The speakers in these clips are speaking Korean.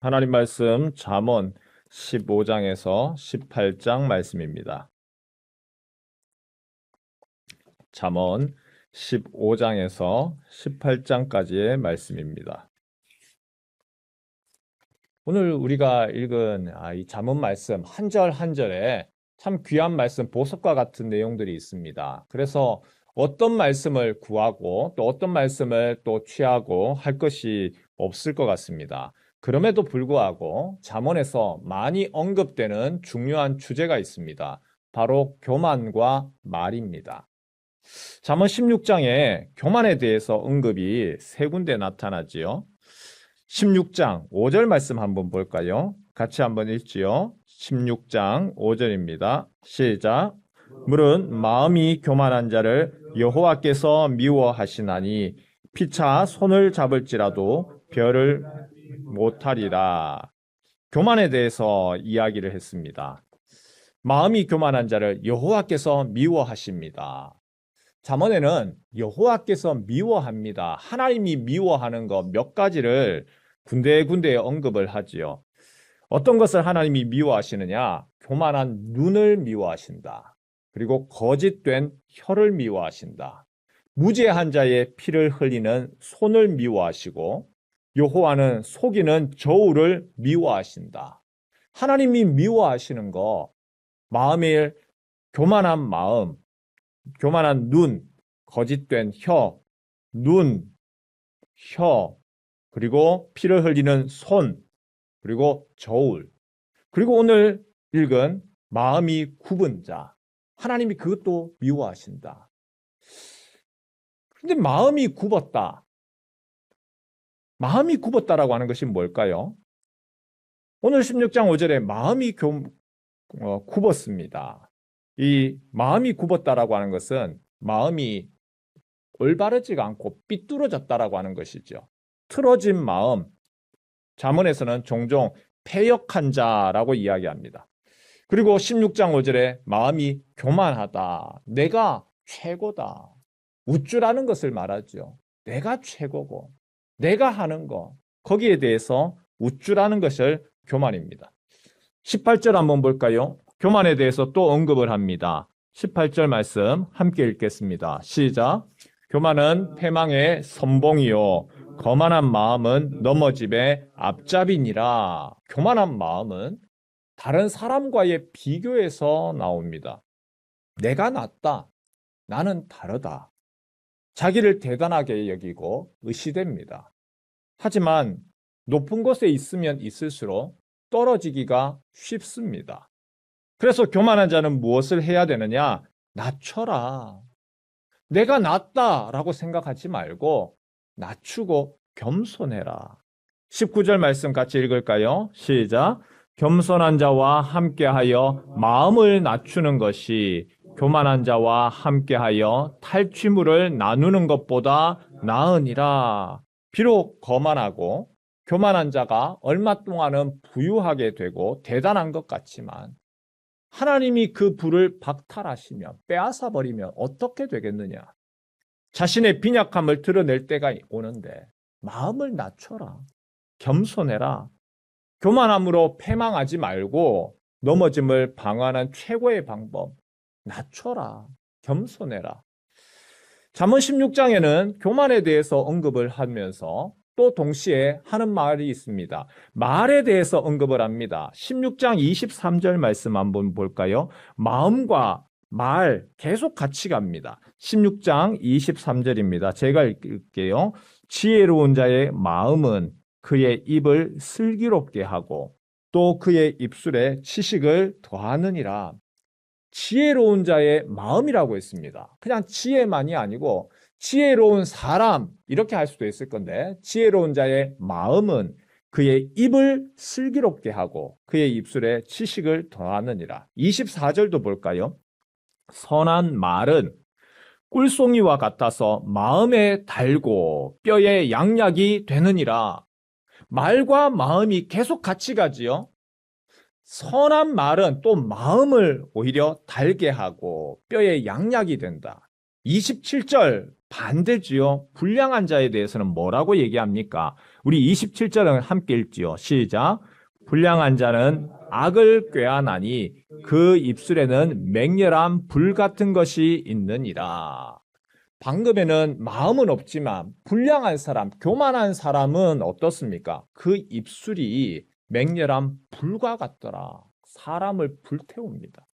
하나님 말씀 잠언 15장에서 18장 말씀입니다. 잠언 15장에서 18장까지의 말씀입니다. 오늘 우리가 읽은 이 잠언 말씀 한 절 한 절에 참 귀한 말씀, 보석과 같은 내용들이 있습니다. 그래서 어떤 말씀을 구하고 또 어떤 말씀을 또 취하고 할 것이 없을 것 같습니다. 그럼에도 불구하고 잠언에서 많이 언급되는 중요한 주제가 있습니다. 바로 교만과 말입니다. 잠언 16장에 교만에 대해서 언급이 세 군데 나타나지요. 16장 5절 말씀 한번 볼까요? 같이 한번 읽지요. 16장 5절입니다. 시작. 물은 마음이 교만한 자를 여호와께서 미워하시나니 피차 손을 잡을지라도 별을 못하리라. 교만에 대해서 이야기를 했습니다. 마음이 교만한 자를 여호와께서 미워하십니다. 잠언에는 여호와께서 미워합니다. 하나님이 미워하는 것 몇 가지를 군데군데 언급을 하지요. 어떤 것을 하나님이 미워하시느냐? 교만한 눈을 미워하신다. 그리고 거짓된 혀를 미워하신다. 무죄한 자의 피를 흘리는 손을 미워하시고 여호와는 속이는 저울을 미워하신다. 하나님이 미워하시는 거, 마음의 교만한 마음, 교만한 눈, 거짓된 혀, 눈, 혀, 그리고 피를 흘리는 손, 그리고 저울, 그리고 오늘 읽은 마음이 굽은 자, 하나님이 그것도 미워하신다. 그런데 마음이 굽었다. 마음이 굽었다라고 하는 것이 뭘까요? 오늘 16장 5절에 마음이 굽었습니다. 이 마음이 굽었다라고 하는 것은 마음이 올바르지가 않고 삐뚤어졌다라고 하는 것이죠. 틀어진 마음, 잠언에서는 종종 패역한 자라고 이야기합니다. 그리고 16장 5절에 마음이 교만하다, 내가 최고다, 우쭐하는 것을 말하죠. 내가 최고고 내가 하는 거, 거기에 대해서 우쭐하는 것을 교만입니다. 18절 한번 볼까요? 교만에 대해서 또 언급을 합니다. 18절 말씀 함께 읽겠습니다. 시작. 교만은 패망의 선봉이요 거만한 마음은 넘어짐의 앞잡이니라. 교만한 마음은 다른 사람과의 비교에서 나옵니다. 내가 낫다. 나는 다르다. 자기를 대단하게 여기고 의시됩니다. 하지만 높은 곳에 있으면 있을수록 떨어지기가 쉽습니다. 그래서 교만한 자는 무엇을 해야 되느냐? 낮춰라. 내가 낫다라고 생각하지 말고 낮추고 겸손해라. 19절 말씀 같이 읽을까요? 시작. 겸손한 자와 함께하여 마음을 낮추는 것이 교만한 자와 함께하여 탈취물을 나누는 것보다 나으니라. 비록 거만하고 교만한 자가 얼마 동안은 부유하게 되고 대단한 것 같지만 하나님이 그 부를 박탈하시면 빼앗아 버리면 어떻게 되겠느냐? 자신의 빈약함을 드러낼 때가 오는데 마음을 낮춰라. 겸손해라. 교만함으로 패망하지 말고 넘어짐을 방어하는 최고의 방법, 낮춰라. 겸손해라. 잠언 16장에는 교만에 대해서 언급을 하면서 또 동시에 하는 말이 있습니다. 말에 대해서 언급을 합니다. 16장 23절 말씀 한번 볼까요? 마음과 말 계속 같이 갑니다. 16장 23절입니다. 제가 읽을게요. 지혜로운 자의 마음은 그의 입을 슬기롭게 하고 또 그의 입술에 지식을 더하느니라. 지혜로운 자의 마음이라고 했습니다. 그냥 지혜만이 아니고 지혜로운 사람 이렇게 할 수도 있을 건데 지혜로운 자의 마음은 그의 입을 슬기롭게 하고 그의 입술에 지식을 더하느니라. 24절도 볼까요? 선한 말은 꿀송이와 같아서 마음에 달고 뼈에 양약이 되느니라. 말과 마음이 계속 같이 가지요. 선한 말은 또 마음을 오히려 달게 하고 뼈에 양약이 된다. 27절 반대지요. 불량한 자에 대해서는 뭐라고 얘기합니까? 우리 27절은 함께 읽지요. 시작. 불량한 자는 악을 꾀하나니 그 입술에는 맹렬한 불 같은 것이 있느니라. 방금에는 마음은 없지만 불량한 사람, 교만한 사람은 어떻습니까? 그 입술이 맹렬한 불과 같더라. 사람을 불태웁니다.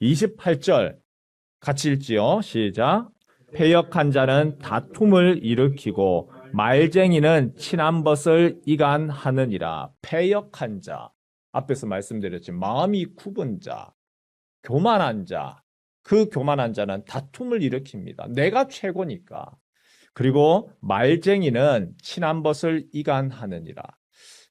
28절 같이 읽지요. 시작. 패역한 자는 다툼을 일으키고 말쟁이는 친한 벗을 이간하느니라. 패역한 자. 앞에서 말씀드렸지만 마음이 굽은 자, 교만한 자. 그 교만한 자는 다툼을 일으킵니다. 내가 최고니까. 그리고 말쟁이는 친한 벗을 이간하느니라.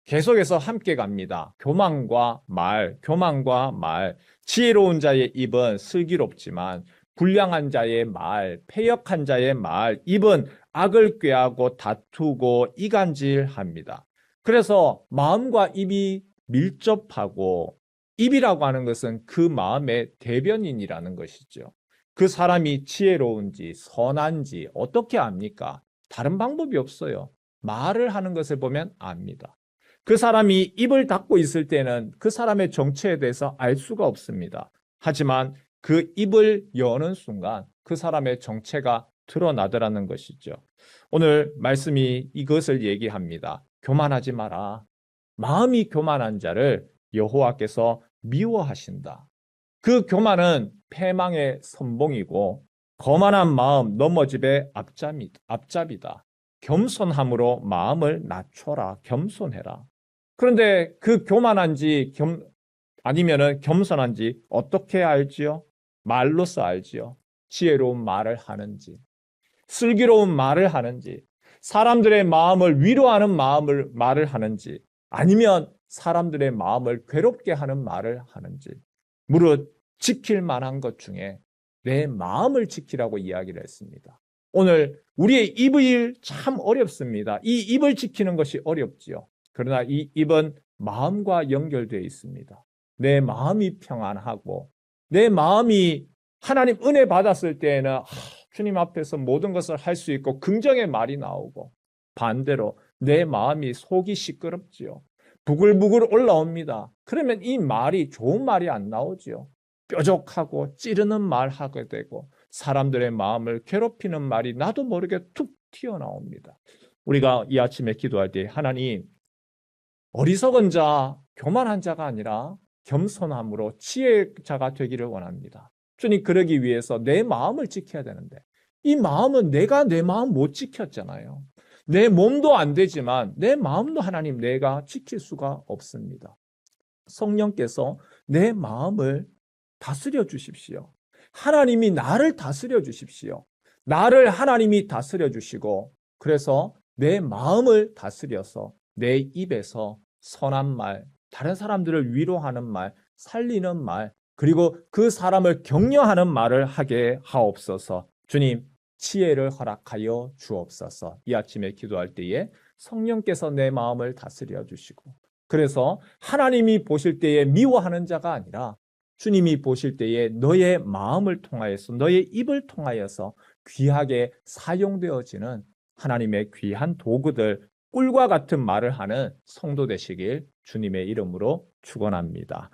계속해서 함께 갑니다. 교만과 말, 교만과 말. 지혜로운 자의 입은 슬기롭지만 불량한 자의 말, 패역한 자의 말, 입은 악을 꾀하고 다투고 이간질합니다. 그래서 마음과 입이 밀접하고 입이라고 하는 것은 그 마음의 대변인이라는 것이죠. 그 사람이 지혜로운지 선한지 어떻게 압니까? 다른 방법이 없어요. 말을 하는 것을 보면 압니다. 그 사람이 입을 닫고 있을 때는 그 사람의 정체에 대해서 알 수가 없습니다. 하지만 그 입을 여는 순간 그 사람의 정체가 드러나더라는 것이죠. 오늘 말씀이 이것을 얘기합니다. 교만하지 마라. 마음이 교만한 자를 여호와께서 미워하신다. 그 교만은 패망의 선봉이고 거만한 마음 넘어집의 앞잡이다. 겸손함으로 마음을 낮춰라. 겸손해라. 그런데 그 교만한지 아니면은 겸손한지 어떻게 알지요? 말로써 알지요. 지혜로운 말을 하는지, 슬기로운 말을 하는지, 사람들의 마음을 위로하는 말을 하는지, 아니면 사람들의 마음을 괴롭게 하는 말을 하는지, 무릇 지킬 만한 것 중에 내 마음을 지키라고 이야기를 했습니다. 오늘 우리의 입의 참 어렵습니다. 이 입을 지키는 것이 어렵지요. 그러나 이 입은 마음과 연결되어 있습니다. 내 마음이 평안하고 내 마음이 하나님 은혜 받았을 때에는 주님 앞에서 모든 것을 할 수 있고 긍정의 말이 나오고, 반대로 내 마음이 속이 시끄럽지요. 부글부글 올라옵니다. 그러면 이 말이 좋은 말이 안 나오지요. 뾰족하고 찌르는 말 하게 되고 사람들의 마음을 괴롭히는 말이 나도 모르게 툭 튀어나옵니다. 우리가 이 아침에 기도할 때 하나님, 어리석은 자, 교만한 자가 아니라 겸손함으로 지혜자가 되기를 원합니다. 주님, 그러기 위해서 내 마음을 지켜야 되는데 이 마음은 내가 내 마음 못 지켰잖아요. 내 몸도 안 되지만 내 마음도 하나님 내가 지킬 수가 없습니다. 성령께서 내 마음을 다스려 주십시오. 하나님이 나를 다스려 주십시오. 나를 하나님이 다스려 주시고, 그래서 내 마음을 다스려서 내 입에서 선한 말, 다른 사람들을 위로하는 말, 살리는 말, 그리고 그 사람을 격려하는 말을 하게 하옵소서. 주님, 지혜를 허락하여 주옵소서. 이 아침에 기도할 때에 성령께서 내 마음을 다스려 주시고, 그래서 하나님이 보실 때에 미워하는 자가 아니라 주님이 보실 때에 너의 마음을 통하여서, 너의 입을 통하여서 귀하게 사용되어지는 하나님의 귀한 도구들, 꿀과 같은 말을 하는 성도 되시길 주님의 이름으로 축원합니다.